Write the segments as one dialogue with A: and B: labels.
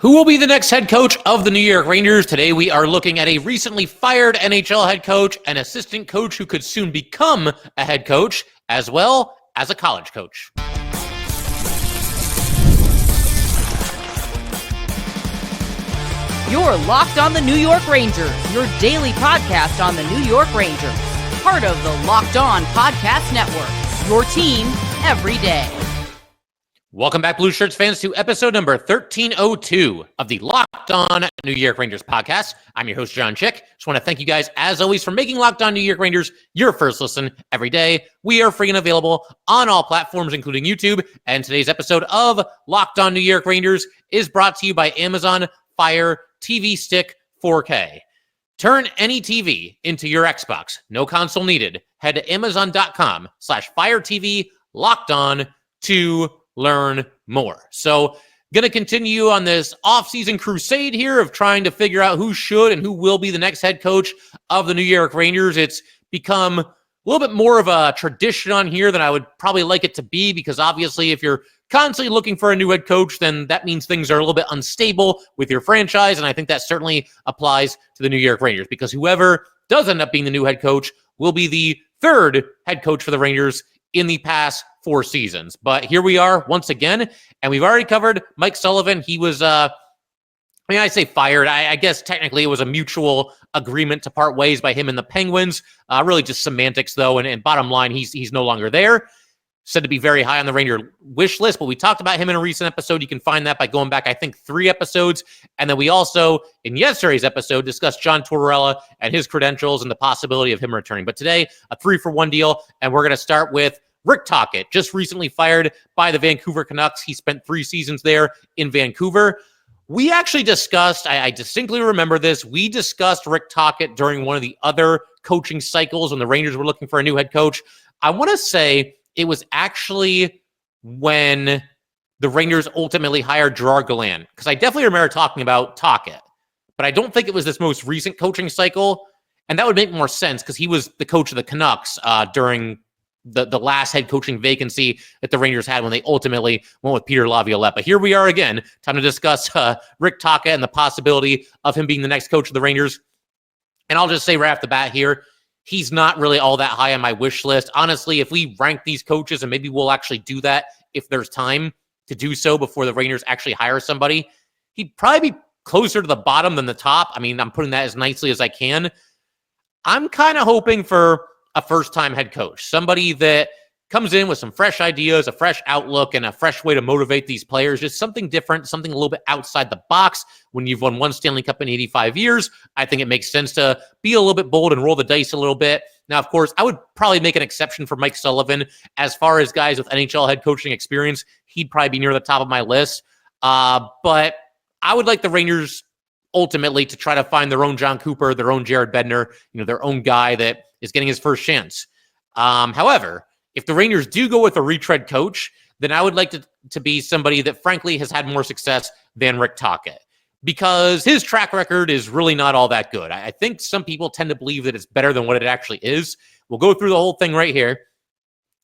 A: Who will be the next head coach of the New York Rangers? Today we are looking at a recently fired NHL head coach, an assistant coach who could soon become a head coach, as well as a college coach.
B: You're Locked on the New York Rangers, your daily podcast on the New York Rangers. Part of the Locked On Podcast Network, your team every day.
A: Welcome back, Blue Shirts fans, to episode number 1302 of the Locked On New York Rangers podcast. I'm your host, John Chick. Just want to thank you guys, as always, for making Locked On New York Rangers your first listen every day. We are free and available on all platforms, including YouTube. And today's episode of Locked On New York Rangers is brought to you by Amazon Fire TV Stick 4K. Turn any TV into your Xbox. No console needed. Head to Amazon.com/Fire TV Locked On to learn more. So, going to continue on this off-season crusade here of trying to figure out who should and who will be the next head coach of the New York Rangers. It's become a little bit more of a tradition on here than I would probably like it to be, because obviously if you're constantly looking for a new head coach, then that means things are a little bit unstable with your franchise, and I think that certainly applies to the New York Rangers, because whoever does end up being the new head coach will be the third head coach for the Rangers in the past 4 seasons. But here we are once again, and we've already covered Mike Sullivan. He was, I say fired. I guess technically it was a mutual agreement to part ways by him and the Penguins. Really just semantics, though, and bottom line, he's no longer there. Said to be very high on the Ranger wish list, but we talked about him in a recent episode. You can find that by going back, I think, 3 episodes. And then we also, in yesterday's episode, discussed John Tortorella and his credentials and the possibility of him returning. But today, a 3-for-1 deal, and we're going to start with Rick Tocchet, just recently fired by the Vancouver Canucks. He spent 3 seasons there in Vancouver. We actually discussed, I distinctly remember this, we discussed Rick Tocchet during one of the other coaching cycles when the Rangers were looking for a new head coach. I want to say it was actually when the Rangers ultimately hired Gerard Gallant, because I definitely remember talking about Tocchet, but I don't think it was this most recent coaching cycle, and that would make more sense because he was the coach of the Canucks during the last head coaching vacancy that the Rangers had when they ultimately went with Peter Laviolette. But here we are again, time to discuss Rick Tocchet and the possibility of him being the next coach of the Rangers. And I'll just say right off the bat here, he's not really all that high on my wish list. Honestly, if we rank these coaches, and maybe we'll actually do that if there's time to do so before the Rangers actually hire somebody, he'd probably be closer to the bottom than the top. I mean, I'm putting that as nicely as I can. I'm kind of hoping for a first-time head coach, somebody that comes in with some fresh ideas, a fresh outlook, and a fresh way to motivate these players, just something different, something a little bit outside the box. When you've won 1 Stanley Cup in 85 years, I think it makes sense to be a little bit bold and roll the dice a little bit. Now, of course, I would probably make an exception for Mike Sullivan. As far as guys with NHL head coaching experience, he'd probably be near the top of my list. But I would like the Rangers ultimately to try to find their own John Cooper, their own Jared Bednar, their own guy that is getting his first chance. However, if the Rangers do go with a retread coach, then I would like to be somebody that, frankly, has had more success than Rick Tocchet, because his track record is really not all that good. I think some people tend to believe that it's better than what it actually is. We'll go through the whole thing right here.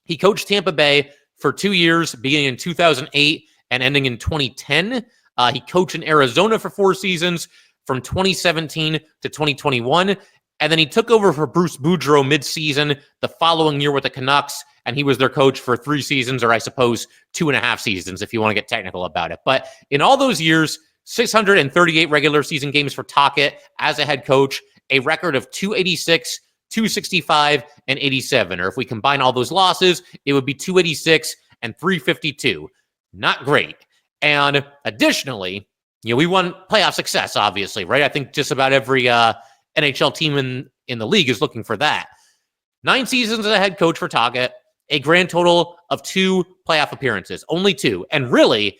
A: He coached Tampa Bay for 2 years, beginning in 2008 and ending in 2010. He coached in Arizona for 4 seasons, from 2017 to 2021. And then he took over for Bruce Boudreau mid-season the following year with the Canucks, and he was their coach for 3 seasons, or I suppose 2.5 seasons if you want to get technical about it. But in all those years, 638 regular season games for Tocchet as a head coach, a record of 286, 265, and 87. Or if we combine all those losses, it would be 286 and 352. Not great. And additionally, we won playoff success, obviously, right? I think just about every NHL team in the league is looking for that. 9 seasons as a head coach for Tocchet, a grand total of 2 playoff appearances, only 2. And really,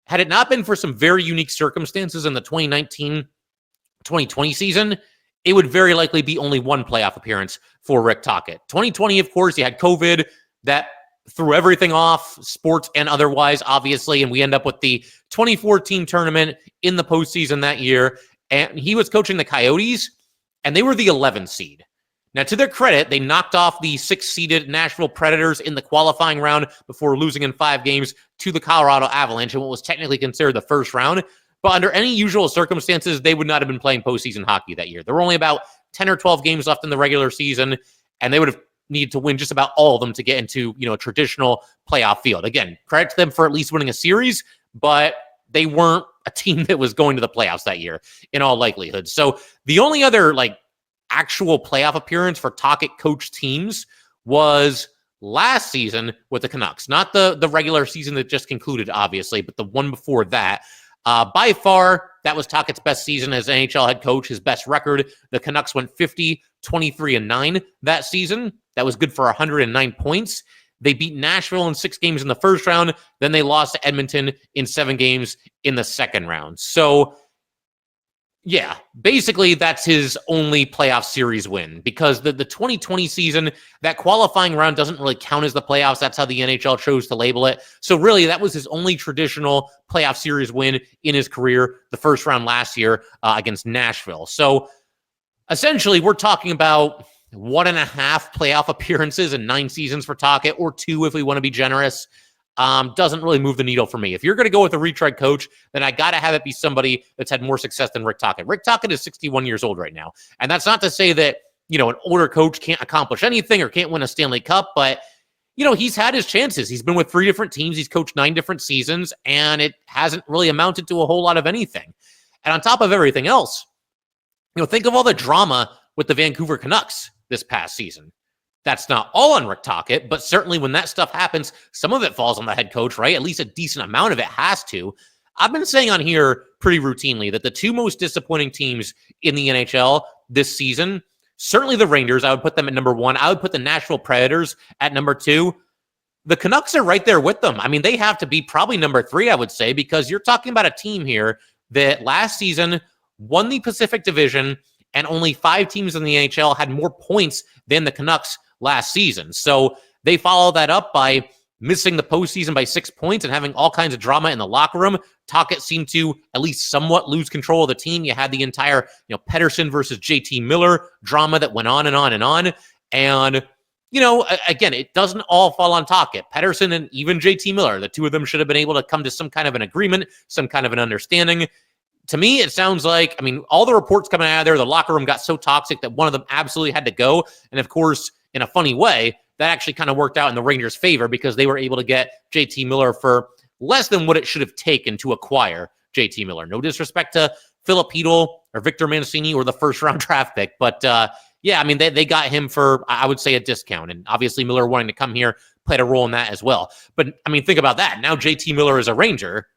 A: had it not been for some very unique circumstances in the 2019-2020 season, it would very likely be only 1 playoff appearance for Rick Tocchet. 2020, of course, he had COVID that threw everything off, sports and otherwise, obviously, and we end up with the 2014 tournament in the postseason that year. And he was coaching the Coyotes, and they were the 11th seed. Now, to their credit, they knocked off the 6th-seeded Nashville Predators in the qualifying round before losing in 5 games to the Colorado Avalanche in what was technically considered the first round. But under any usual circumstances, they would not have been playing postseason hockey that year. There were only about 10 or 12 games left in the regular season, and they would have needed to win just about all of them to get into, a traditional playoff field. Again, credit to them for at least winning a series, but they weren't a team that was going to the playoffs that year in all likelihood. So the only other actual playoff appearance for Tocchet coached teams was last season with the Canucks. Not the regular season that just concluded, obviously, but the one before that. By far, that was Tocchet's best season as NHL head coach, his best record. The Canucks went 50-23-9 that season. That was good for 109 points. They beat Nashville in 6 games in the first round. Then they lost to Edmonton in 7 games in the second round. So, yeah, basically that's his only playoff series win, because the 2020 season, that qualifying round doesn't really count as the playoffs. That's how the NHL chose to label it. So really, that was his only traditional playoff series win in his career, the first round last year against Nashville. So essentially, we're talking about 1.5 playoff appearances in 9 seasons for Tocchet, or 2 if we want to be generous. Doesn't really move the needle for me. If you're going to go with a retread coach, then I got to have it be somebody that's had more success than Rick Tocchet. Rick Tocchet is 61 years old right now. And that's not to say that, an older coach can't accomplish anything or can't win a Stanley Cup, but, he's had his chances. He's been with 3 different teams. He's coached 9 different seasons, and it hasn't really amounted to a whole lot of anything. And on top of everything else, think of all the drama with the Vancouver Canucks this past season. That's not all on Rick Tocchet, but certainly when that stuff happens, some of it falls on the head coach, right? At least a decent amount of it has to. I've been saying on here pretty routinely that the 2 most disappointing teams in the NHL this season, certainly the Rangers, I would put them at number 1. I would put the Nashville Predators at number 2. The Canucks are right there with them. I mean, they have to be probably number 3, I would say, because you're talking about a team here that last season won the Pacific Division, and only 5 teams in the NHL had more points than the Canucks last season. So they follow that up by missing the postseason by 6 points and having all kinds of drama in the locker room. Tocchet seemed to at least somewhat lose control of the team. You had the entire, Pettersson versus JT Miller drama that went on and on and on. And, again, it doesn't all fall on Tocchet. Pettersson and even JT Miller, the 2 of them should have been able to come to some kind of an agreement, some kind of an understanding. To me, it sounds like, all the reports coming out of there, the locker room got so toxic that one of them absolutely had to go. And of course, in a funny way, that actually kind of worked out in the Rangers' favor, because they were able to get JT Miller for less than what it should have taken to acquire JT Miller. No disrespect to Philip Hedl or Victor Mancini or the first-round draft pick, but they got him for, I would say, a discount. And obviously Miller wanting to come here played a role in that as well. But, think about that. Now JT Miller is a Ranger.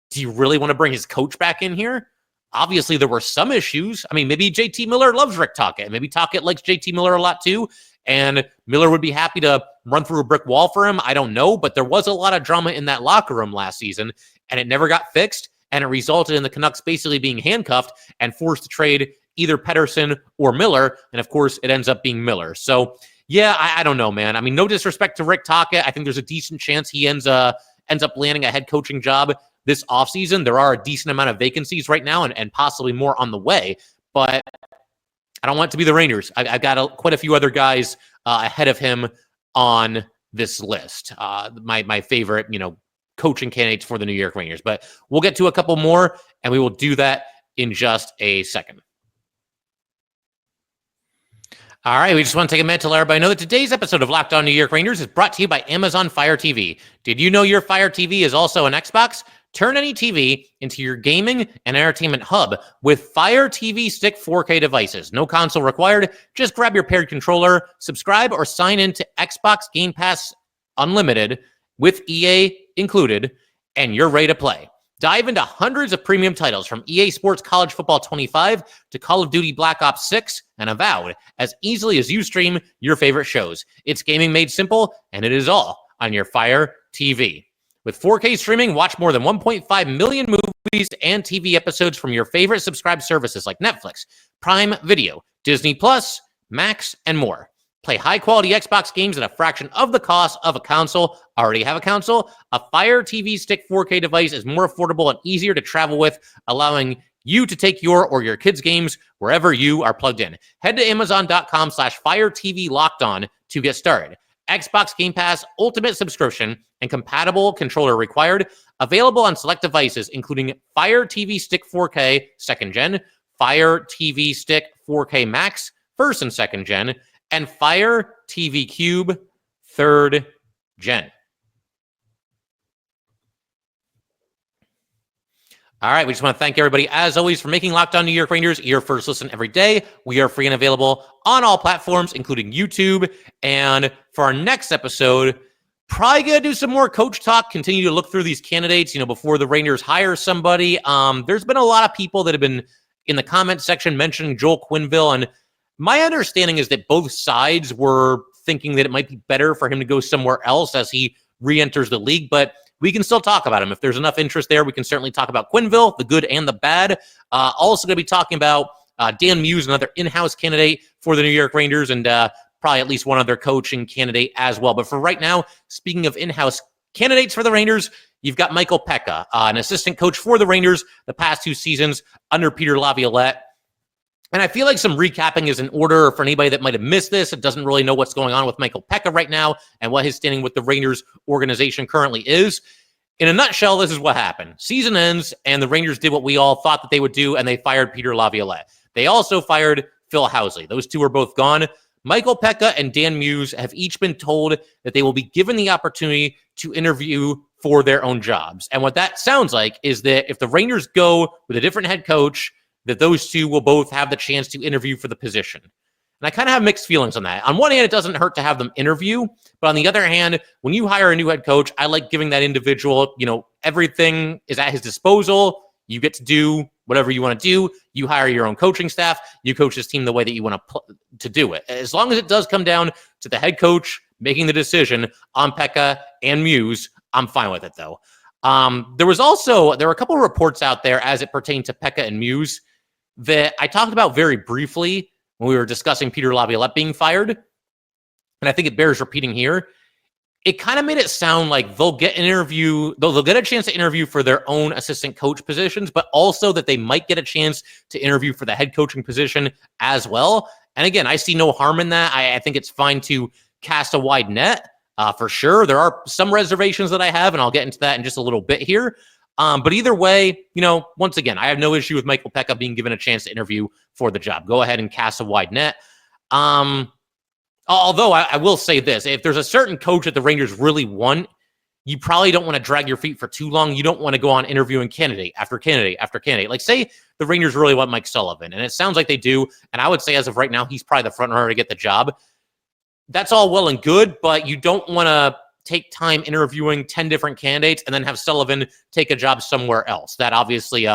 A: Do you really want to bring his coach back in here? Obviously, there were some issues. Maybe JT Miller loves Rick Tocchet. Maybe Tocchet likes JT Miller a lot too, and Miller would be happy to run through a brick wall for him. I don't know, but there was a lot of drama in that locker room last season, and it never got fixed, and it resulted in the Canucks basically being handcuffed and forced to trade either Pettersson or Miller, and of course, it ends up being Miller. So, yeah, I don't know, man. No disrespect to Rick Tocchet. I think there's a decent chance he ends up landing a head coaching job this offseason. There are a decent amount of vacancies right now and possibly more on the way, but I don't want it to be the Rangers. I've got quite a few other guys ahead of him on this list. My favorite, coaching candidates for the New York Rangers, but we'll get to a couple more, and we will do that in just a second. All right, we just want to take a minute to let everybody know that today's episode of Locked On New York Rangers is brought to you by Amazon Fire TV. Did you know your Fire TV is also an Xbox? Turn any TV into your gaming and entertainment hub with Fire TV Stick 4K devices. No console required. Just grab your paired controller, subscribe, or sign in to Xbox Game Pass Unlimited with EA included, and you're ready to play. Dive into hundreds of premium titles from EA Sports College Football 25 to Call of Duty Black Ops 6 and Avowed as easily as you stream your favorite shows. It's gaming made simple, and it is all on your Fire TV. With 4K streaming, watch more than 1.5 million movies and TV episodes from your favorite subscribed services like Netflix, Prime Video, Disney Plus, Max, and more. Play high-quality Xbox games at a fraction of the cost of a console. Already have a console? A Fire TV Stick 4K device is more affordable and easier to travel with, allowing you to take your or your kids' games wherever you are plugged in. Head to Amazon.com/Fire TV Locked On to get started. Xbox Game Pass Ultimate subscription and compatible controller required. Available on select devices, including Fire TV Stick 4K 2nd Gen, Fire TV Stick 4K Max 1st and 2nd Gen, and Fire TV Cube 3rd Gen. All right, we just want to thank everybody, as always, for making Locked On New York Rangers your first listen every day. We are free and available on all platforms, including YouTube. And for our next episode, probably going to do some more coach talk, continue to look through these candidates, before the Rangers hire somebody. There's been a lot of people that have been in the comment section mentioning Joel Quenneville, and my understanding is that both sides were thinking that it might be better for him to go somewhere else as he re-enters the league, but we can still talk about him. If there's enough interest there, we can certainly talk about Quenneville, the good and the bad. Also going to be talking about Dan Muse, another in-house candidate for the New York Rangers, and probably at least one other coaching candidate as well. But for right now, speaking of in-house candidates for the Rangers, you've got Michael Peca, an assistant coach for the Rangers the past 2 seasons under Peter Laviolette. And I feel like some recapping is in order for anybody that might have missed this. It doesn't really know what's going on with Michael Peca right now and what his standing with the Rangers organization currently is. In a nutshell, this is what happened. Season ends, and the Rangers did what we all thought that they would do, and they fired Peter Laviolette. They also fired Phil Housley. Those two are both gone. Michael Peca and Dan Muse have each been told that they will be given the opportunity to interview for their own jobs. And what that sounds like is that if the Rangers go with a different head coach, that those two will both have the chance to interview for the position. And I kind of have mixed feelings on that. On one hand, it doesn't hurt to have them interview. But on the other hand, when you hire a new head coach, I like giving that individual, everything is at his disposal. You get to do whatever you want to do. You hire your own coaching staff. You coach this team the way that you want to do it. As long as it does come down to the head coach making the decision on Peca and Muse, I'm fine with it, though. There were a couple of reports out there as it pertained to Peca and Muse that I talked about very briefly when we were discussing Peter Laviolette being fired. And I think it bears repeating here. It kind of made it sound like they'll get a chance to interview for their own assistant coach positions, but also that they might get a chance to interview for the head coaching position as well. And again, I see no harm in that. I think it's fine to cast a wide net. For sure. There are some reservations that I have, and I'll get into that in just a little bit here. But either way, once again, I have no issue with Michael Peca being given a chance to interview for the job. Go ahead and cast a wide net. Although I will say this, if there's a certain coach that the Rangers really want, you probably don't want to drag your feet for too long. You don't want to go on interviewing candidate after candidate after candidate. Like, say the Rangers really want Mike Sullivan, and it sounds like they do. And I would say as of right now, he's probably the front runner to get the job. That's all well and good, but you don't want to take time interviewing 10 different candidates and then have Sullivan take a job somewhere else. That obviously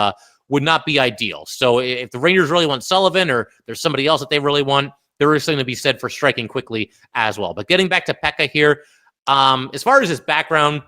A: would not be ideal. So if the Rangers really want Sullivan, or there's somebody else that they really want, there is something to be said for striking quickly as well. But getting back to Peca here, as far as his background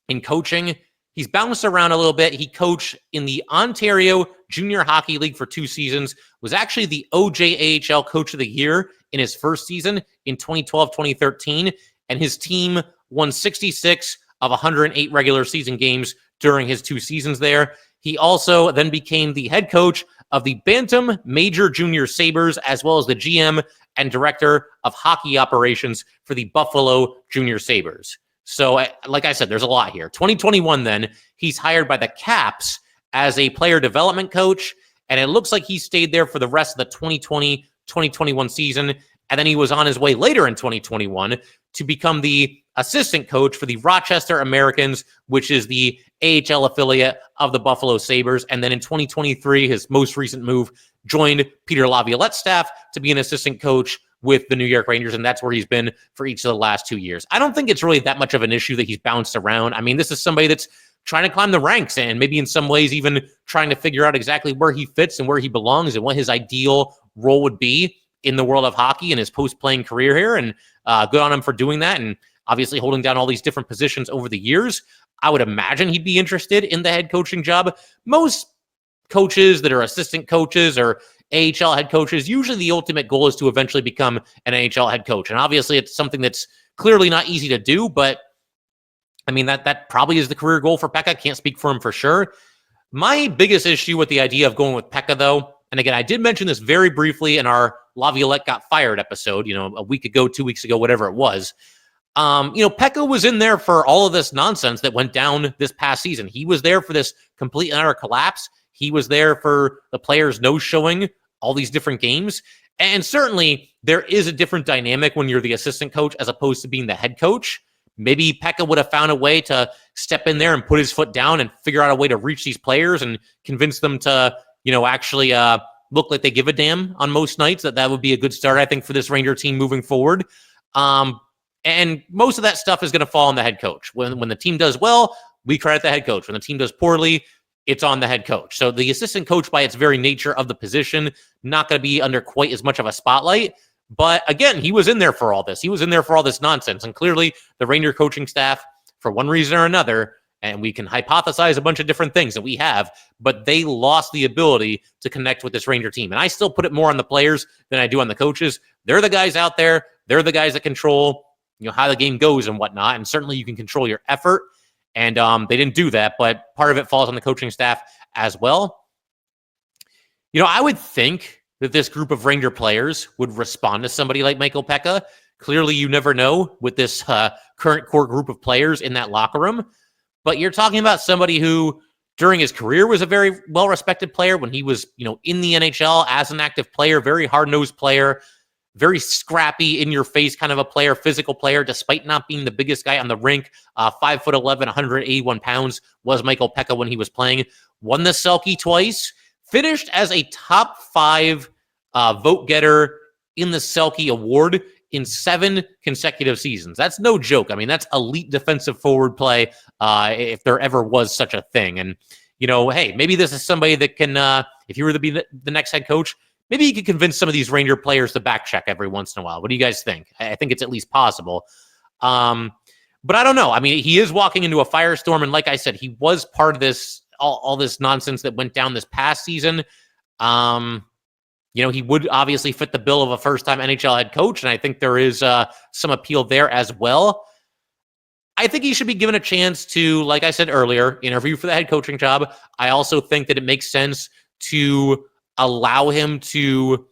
A: in coaching, he's bounced around a little bit. He coached in the Ontario Junior Hockey League for 2 seasons, was actually the OJAHL Coach of the Year in his first season in 2012-2013, and his team won 66 of 108 regular season games during his 2 seasons there. He also then became the head coach of the Bantam Major Junior Sabres, as well as the GM and director of hockey operations for the Buffalo Junior Sabres. So, like I said, there's a lot here. 2021, then, he's hired by the Caps as a player development coach, and it looks like he stayed there for the rest of the 2020-2021 season, and then he was on his way later in 2021 to become the assistant coach for the Rochester Americans, which is the AHL affiliate of the Buffalo Sabres. And then in 2023, his most recent move, joined Peter Laviolette's staff to be an assistant coach with the New York Rangers, and that's where he's been for each of the last 2 years. I don't think it's really that much of an issue that he's bounced around. I mean, this is somebody that's trying to climb the ranks and maybe in some ways even trying to figure out exactly where he fits and where he belongs and what his ideal role would be in the world of hockey in his post-playing career here. And good on him for doing that and obviously holding down all these different positions over the years. I would imagine he'd be interested in the head coaching job. Most coaches that are assistant coaches or AHL head coaches, usually the ultimate goal is to eventually become an AHL head coach. And obviously it's something that's clearly not easy to do, but I mean, that probably is the career goal for Peca. Can't speak for him for sure. My biggest issue with the idea of going with Peca, though, and again, I did mention this very briefly in our Laviolette Got Fired episode, a week ago, 2 weeks ago, whatever it was. Peca was in there for all of this nonsense that went down this past season. He was there for this complete and utter collapse. He was there for the players no showing all these different games. And certainly there is a different dynamic when you're the assistant coach as opposed to being the head coach. Maybe Peca would have found a way to step in there and put his foot down and figure out a way to reach these players and convince them to, actually look like they give a damn on most nights. That would be a good start, I think, for this Ranger team moving forward. And most of that stuff is going to fall on the head coach. When the team does well, we credit the head coach. When the team does poorly, it's on the head coach. So the assistant coach, by its very nature of the position, not going to be under quite as much of a spotlight. But again, he was in there for all this. He was in there for all this nonsense. And clearly the Ranger coaching staff, for one reason or another, and we can hypothesize a bunch of different things that we have, but they lost the ability to connect with this Ranger team. And I still put it more on the players than I do on the coaches. They're the guys out there. They're the guys that control, how the game goes and whatnot. And certainly you can control your effort. And they didn't do that, but part of it falls on the coaching staff as well. I would think that this group of Ranger players would respond to somebody like Michael Peca. Clearly, you never know with this current core group of players in that locker room. But you're talking about somebody who, during his career, was a very well-respected player when he was, in the NHL as an active player, very hard-nosed player, very scrappy, in-your-face kind of a player, physical player, despite not being the biggest guy on the rink. 5'11", 181 pounds was Michael Peca when he was playing. Won the Selke twice. Finished as a top 5 vote getter in the Selke Award in 7 consecutive seasons. That's no joke. I mean, that's elite defensive forward play if there ever was such a thing. And, hey, maybe this is somebody that can, if you were to be the next head coach, maybe you could convince some of these Ranger players to back check every once in a while. What do you guys think? I think it's at least possible. But I don't know. I mean, he is walking into a firestorm. And like I said, he was part of this, all this nonsense that went down this past season. He would obviously fit the bill of a first-time NHL head coach, and I think there is some appeal there as well. I think he should be given a chance to, like I said earlier, interview for the head coaching job. I also think that it makes sense to allow him to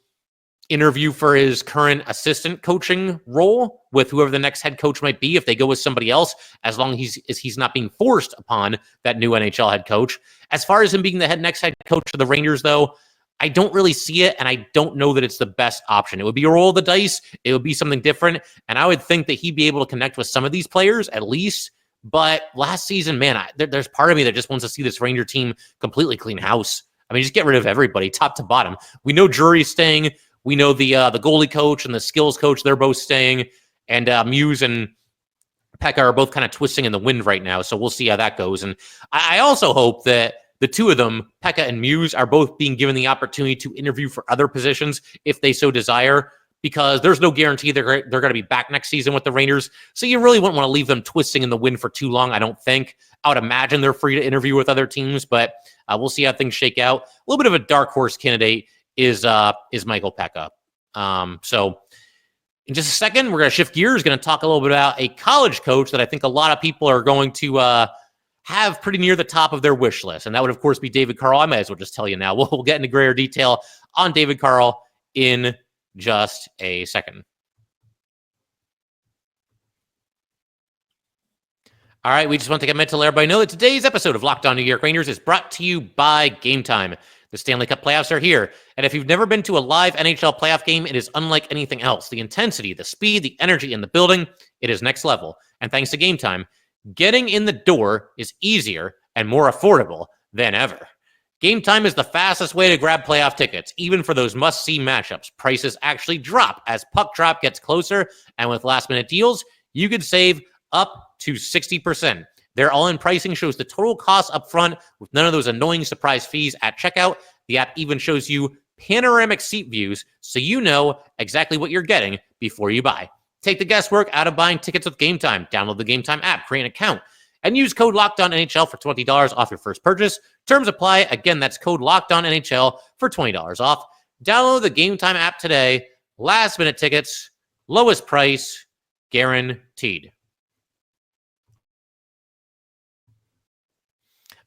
A: interview for his current assistant coaching role with whoever the next head coach might be if they go with somebody else, as long as he's not being forced upon that new NHL head coach. As far as him being the next head coach of the Rangers, though, I don't really see it, and I don't know that it's the best option. It would be a roll of the dice. It would be something different, and I would think that he'd be able to connect with some of these players at least. But last season, man, there's part of me that just wants to see this Ranger team completely clean house. I mean, just get rid of everybody, top to bottom. We know Drury's staying. We know the goalie coach and the skills coach, they're both staying. And Muse and Peca are both kind of twisting in the wind right now, so we'll see how that goes. And I also hope that the two of them, Peca and Muse, are both being given the opportunity to interview for other positions if they so desire, because there's no guarantee they're going to be back next season with the Rangers. So you really wouldn't want to leave them twisting in the wind for too long, I don't think. I would imagine they're free to interview with other teams, but we'll see how things shake out. A little bit of a dark horse candidate is Michael Peca. So in just a second, we're going to shift gears, going to talk a little bit about a college coach that I think a lot of people are going to have pretty near the top of their wish list. And that would, of course, be David Carle. I might as well just tell you now. We'll get into greater detail on David Carle in just a second. All right, we just want to take a minute to let everybody know that today's episode of Locked On New York Rangers is brought to you by Gametime. The Stanley Cup playoffs are here, and if you've never been to a live NHL playoff game, it is unlike anything else. The intensity, the speed, the energy in the building, it is next level. And thanks to Gametime, getting in the door is easier and more affordable than ever. Gametime is the fastest way to grab playoff tickets, even for those must-see matchups. Prices actually drop as puck drop gets closer, and with last-minute deals, you could save up to 60%. Their all-in pricing shows the total cost up front with none of those annoying surprise fees at checkout. The app even shows you panoramic seat views so you know exactly what you're getting before you buy. Take the guesswork out of buying tickets with Gametime. Download the Gametime app, create an account, and use code LOCKEDONNHL for $20 off your first purchase. Terms apply. Again, that's code LOCKEDONNHL for $20 off. Download the Gametime app today. Last-minute tickets, lowest price, guaranteed.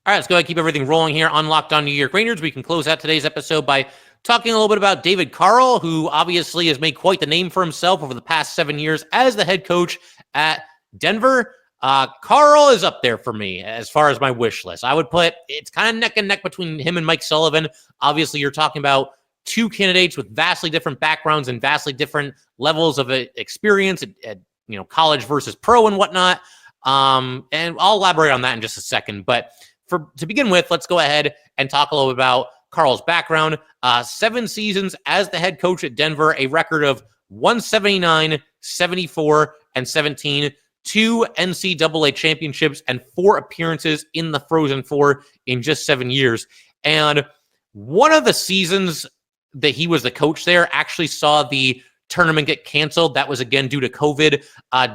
A: All right, let's go ahead and keep everything rolling here on Locked On New York Rangers. We can close out today's episode by talking a little bit about David Carle, who obviously has made quite the name for himself over the past 7 years as the head coach at Denver, Carle is up there for me as far as my wish list. I would put it's kind of neck and neck between him and Mike Sullivan. Obviously, you're talking about two candidates with vastly different backgrounds and vastly different levels of experience at college versus pro and whatnot. And I'll elaborate on that in just a second. But to begin with, let's go ahead and talk a little bit about Carle's background. 7 seasons as the head coach at Denver, a record of 179, 74, and 17, 2 NCAA championships, and 4 appearances in the Frozen Four in just 7 years. And one of the seasons that he was the coach there actually saw the tournament get canceled. That was again due to COVID.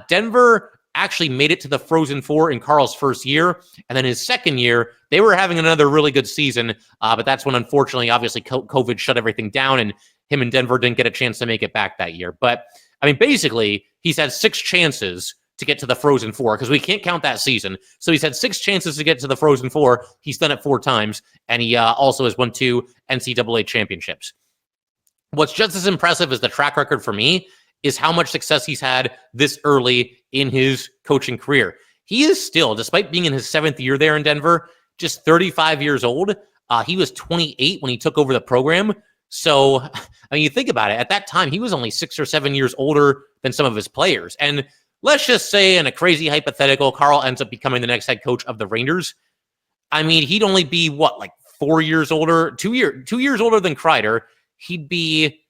A: Denver actually made it to the Frozen Four in Carle's first year. And then his second year, they were having another really good season. But that's when, unfortunately, obviously, COVID shut everything down, and him and Denver didn't get a chance to make it back that year. But, I mean, basically, he's had 6 chances to get to the Frozen Four, because we can't count that season. So he's had 6 chances to get to the Frozen Four. He's done it 4 times, and he also has won 2 NCAA championships. What's just as impressive as the track record for me is how much success he's had this early in his coaching career. He is still, despite being in his 7th year there in Denver, just 35 years old. He was 28 when he took over the program. So, I mean, you think about it. At that time, he was only 6 or 7 years older than some of his players. And let's just say, in a crazy hypothetical, Carle ends up becoming the next head coach of the Rangers. I mean, he'd only be, like 4 years older, 2 years older than Kreider. He'd be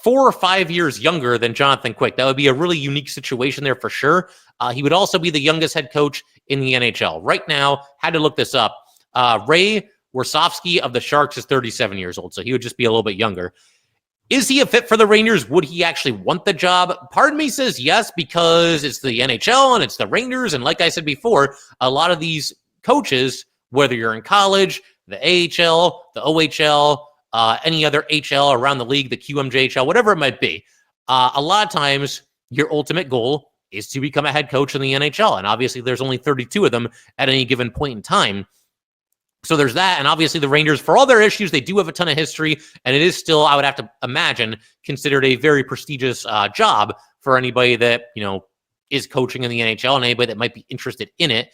A: 4 or 5 years younger than Jonathan Quick. That would be a really unique situation there for sure. He would also be the youngest head coach in the NHL. Right now, had to look this up. Ray Warsofsky of the Sharks is 37 years old, so he would just be a little bit younger. Is he a fit for the Rangers? Would he actually want the job? Part of me says yes, because it's the NHL and it's the Rangers. And like I said before, a lot of these coaches, whether you're in college, the AHL, the OHL, any other HL around the league, the QMJHL, whatever it might be, a lot of times your ultimate goal is to become a head coach in the NHL. And obviously there's only 32 of them at any given point in time. So there's that. And obviously the Rangers, for all their issues, they do have a ton of history. And it is still, I would have to imagine, considered a very prestigious job for anybody that, is coaching in the NHL and anybody that might be interested in it.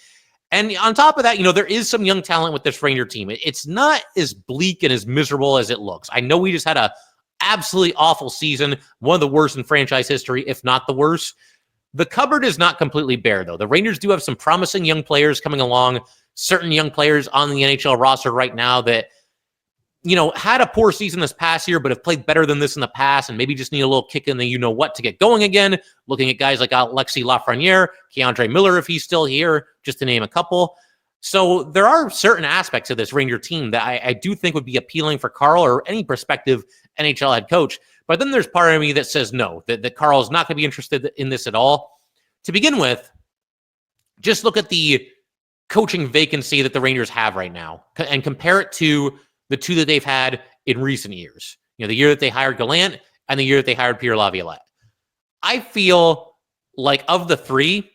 A: And on top of that, there is some young talent with this Ranger team. It's not as bleak and as miserable as it looks. I know we just had a absolutely awful season, one of the worst in franchise history, if not the worst. The cupboard is not completely bare, though. The Rangers do have some promising young players coming along, certain young players on the NHL roster right now that, had a poor season this past year, but have played better than this in the past and maybe just need a little kick in the you-know-what to get going again. Looking at guys like Alexis Lafreniere, Keandre Miller, if he's still here, just to name a couple. So there are certain aspects of this Ranger team that I do think would be appealing for Carle or any prospective NHL head coach. But then there's part of me that says no, that Carle is not going to be interested in this at all. To begin with, just look at the coaching vacancy that the Rangers have right now and compare it to the 2 that they've had in recent years. The year that they hired Gallant and the year that they hired Pierre Laviolette. I feel like of the 3,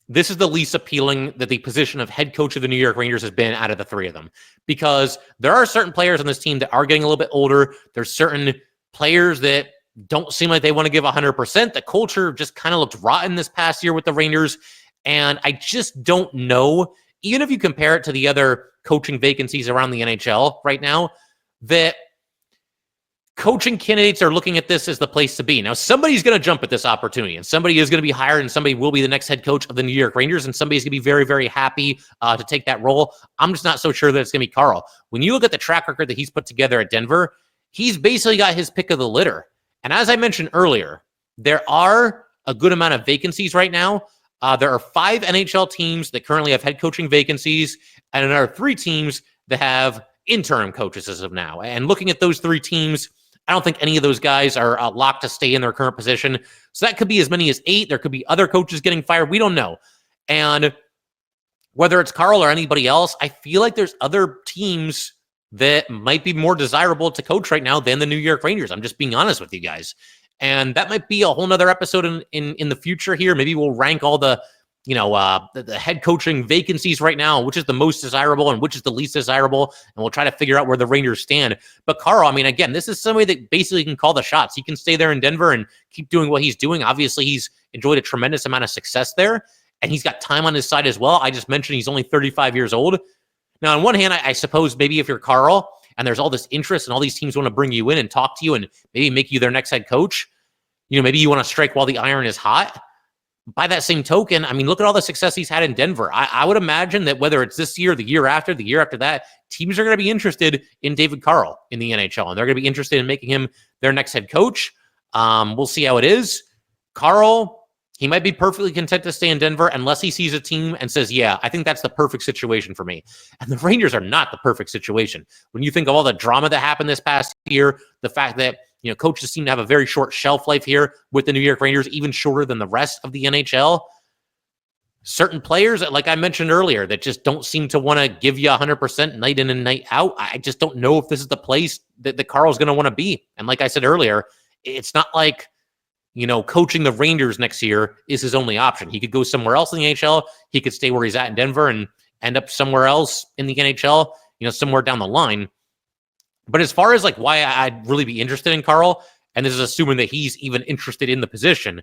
A: this is the least appealing that the position of head coach of the New York Rangers has been out of the 3 of them, because there are certain players on this team that are getting a little bit older. There's certain players that don't seem like they want to give 100%. The culture just kind of looked rotten this past year with the Rangers. And I just don't know, even if you compare it to the other coaching vacancies around the NHL right now, that coaching candidates are looking at this as the place to be. Now, somebody's going to jump at this opportunity, and somebody is going to be hired, and somebody will be the next head coach of the New York Rangers, and somebody's going to be very, very happy to take that role. I'm just not so sure that it's going to be Carle. When you look at the track record that he's put together at Denver, he's basically got his pick of the litter. And as I mentioned earlier, there are a good amount of vacancies right now. There are 5 NHL teams that currently have head coaching vacancies, and there are 3 teams that have interim coaches as of now. And looking at those 3 teams, I don't think any of those guys are locked to stay in their current position. So that could be as many as 8. There could be other coaches getting fired. We don't know. And whether it's Carle or anybody else, I feel like there's other teams that might be more desirable to coach right now than the New York Rangers. I'm just being honest with you guys. And that might be a whole nother episode in the future here. Maybe we'll rank all the head coaching vacancies right now, which is the most desirable and which is the least desirable. And we'll try to figure out where the Rangers stand. But Carle, I mean, again, this is somebody that basically can call the shots. He can stay there in Denver and keep doing what he's doing. Obviously, he's enjoyed a tremendous amount of success there. and he's got time on his side as well. I just mentioned he's only 35 years old. Now, on one hand, I suppose maybe if you're Carle and there's all this interest and all these teams want to bring you in and talk to you and maybe make you their next head coach, maybe you want to strike while the iron is hot. By that same token, I mean, look at all the success he's had in Denver. I would imagine that whether it's this year, the year after that, teams are going to be interested in David Carle in the NHL, and they're going to be interested in making him their next head coach. We'll see how it is. Carle, he might be perfectly content to stay in Denver unless he sees a team and says, yeah, I think that's the perfect situation for me. And the Rangers are not the perfect situation. When you think of all the drama that happened this past year, the fact that coaches seem to have a very short shelf life here with the New York Rangers, even shorter than the rest of the NHL. Certain players, like I mentioned earlier, that just don't seem to want to give you 100% night in and night out. I just don't know if this is the place that Carle's going to want to be. And like I said earlier, it's not like, coaching the Rangers next year is his only option. He could go somewhere else in the NHL. He could stay where he's at in Denver and end up somewhere else in the NHL, somewhere down the line. But as far as why I'd really be interested in Carle, and this is assuming that he's even interested in the position,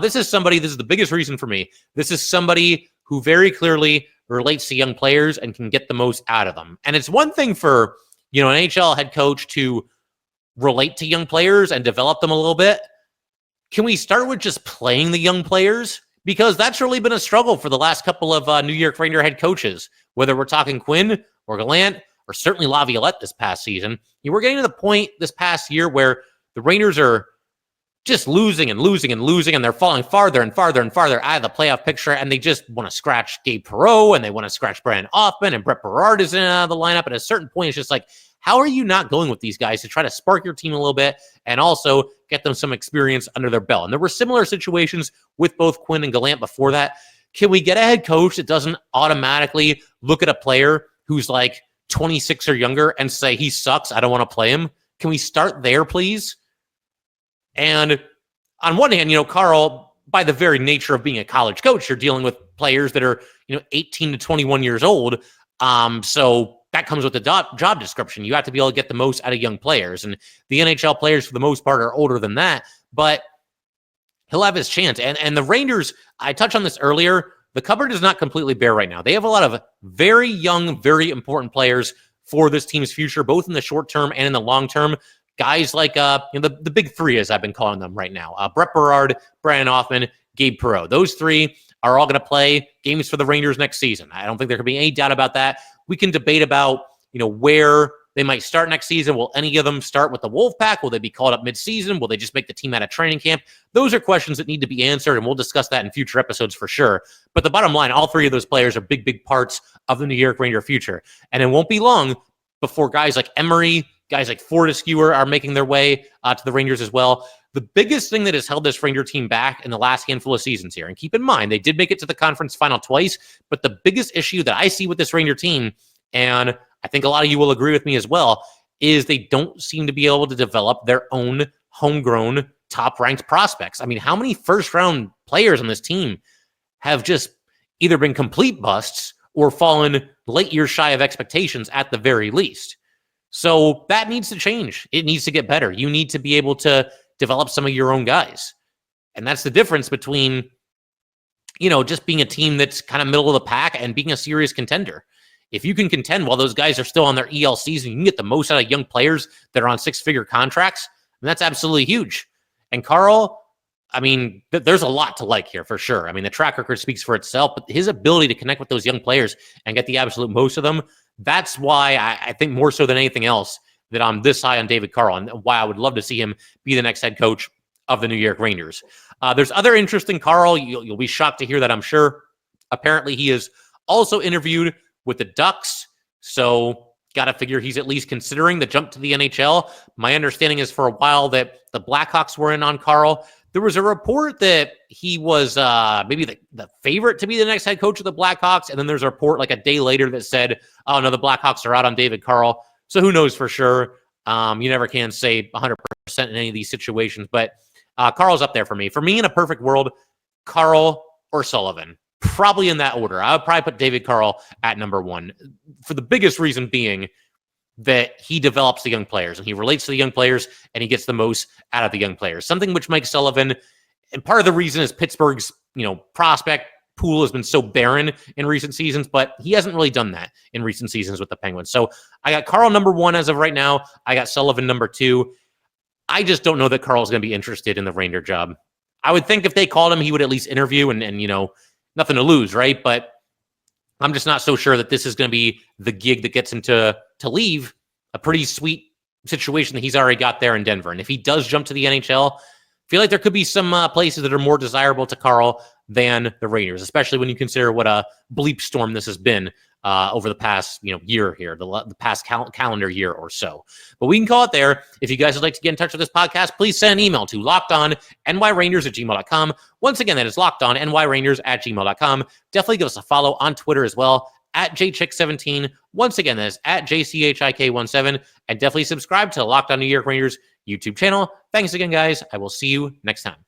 A: this is the biggest reason for me. This is somebody who very clearly relates to young players and can get the most out of them. And it's one thing for, an NHL head coach to relate to young players and develop them a little bit. Can we start with just playing the young players? Because that's really been a struggle for the last couple of New York Ranger head coaches, whether we're talking Quinn or Gallant, or certainly Laviolette this past season. We're getting to the point this past year where the Rangers are just losing and losing and losing, and they're falling farther and farther and farther out of the playoff picture, and they just want to scratch Gabe Perreault, and they want to scratch Brandon Hoffman, and Brett Berard is in the lineup. At a certain point, it's just like, how are you not going with these guys to try to spark your team a little bit and also get them some experience under their belt? And there were similar situations with both Quinn and Gallant before that. Can we get a head coach that doesn't automatically look at a player who's 26 or younger and say he sucks, I don't want to play him? Can we start there, please? And on one hand, Carle, by the very nature of being a college coach, you're dealing with players that are 18 to 21 years old. So that comes with the job description. You have to be able to get the most out of young players, and the NHL players for the most part are older than that, but he'll have his chance. And the Rangers, I touched on this earlier, the cupboard is not completely bare right now. They have a lot of very young, very important players for this team's future, both in the short term and in the long term. Guys like the big three, as I've been calling them right now: Brett Berard, Brandon Hoffman, Gabe Perreault. Those three are all going to play games for the Rangers next season. I don't think there can be any doubt about that. We can debate about where they might start next season. Will any of them start with the Wolfpack? Will they be called up midseason? Will they just make the team out of training camp? Those are questions that need to be answered, and we'll discuss that in future episodes for sure. But the bottom line, all three of those players are big, big parts of the New York Ranger future. And it won't be long before guys like Emery, guys like Fortescue are making their way to the Rangers as well. The biggest thing that has held this Ranger team back in the last handful of seasons here, and keep in mind, they did make it to the conference final twice, but the biggest issue that I see with this Ranger team, and I think a lot of you will agree with me as well, is they don't seem to be able to develop their own homegrown top-ranked prospects. I mean, how many first-round players on this team have just either been complete busts or fallen late years shy of expectations at the very least? So that needs to change. It needs to get better. You need to be able to develop some of your own guys. And that's the difference between, just being a team that's kind of middle of the pack and being a serious contender. If you can contend while those guys are still on their ELCs and you can get the most out of young players that are on six-figure contracts, then that's absolutely huge. And Carle, I mean, there's a lot to like here for sure. I mean, the track record speaks for itself, but his ability to connect with those young players and get the absolute most of them, that's why I think more so than anything else that I'm this high on David Carle and why I would love to see him be the next head coach of the New York Rangers. There's other interest in Carle. You'll be shocked to hear that, I'm sure. Apparently, he is also interviewed with the Ducks, so got to figure he's at least considering the jump to the NHL. My understanding is for a while that the Blackhawks were in on Carle. There was a report that he was maybe the favorite to be the next head coach of the Blackhawks, and then there's a report like a day later that said, oh, no, the Blackhawks are out on David Carle. So who knows for sure? You never can say 100% in any of these situations, but Carle's up there for me. For me, in a perfect world, Carle or Sullivan. Probably in that order. I would probably put David Carle at number one, for the biggest reason being that he develops the young players and he relates to the young players and he gets the most out of the young players. Something which Mike Sullivan, and part of the reason is Pittsburgh's, prospect pool has been so barren in recent seasons, but he hasn't really done that in recent seasons with the Penguins. So I got Carle number 1 as of right now. I got Sullivan number 2. I just don't know that Carle's going to be interested in the Ranger job. I would think if they called him, he would at least interview and nothing to lose, right? But I'm just not so sure that this is going to be the gig that gets him to leave a pretty sweet situation that he's already got there in Denver. And if he does jump to the NHL, I feel like there could be some places that are more desirable to Carle than the Rangers, especially when you consider what a bleep storm this has been over the past year here, the past calendar year or so. But we can call it there. If you guys would like to get in touch with this podcast, please send an email to lockedonnyrangers@gmail.com. Once again, that is lockedonnyrangers@gmail.com. Definitely give us a follow on Twitter as well, @jchick17. Once again, that is @jchik17. And definitely subscribe to the Locked On New York Rangers YouTube channel. Thanks again, guys. I will see you next time.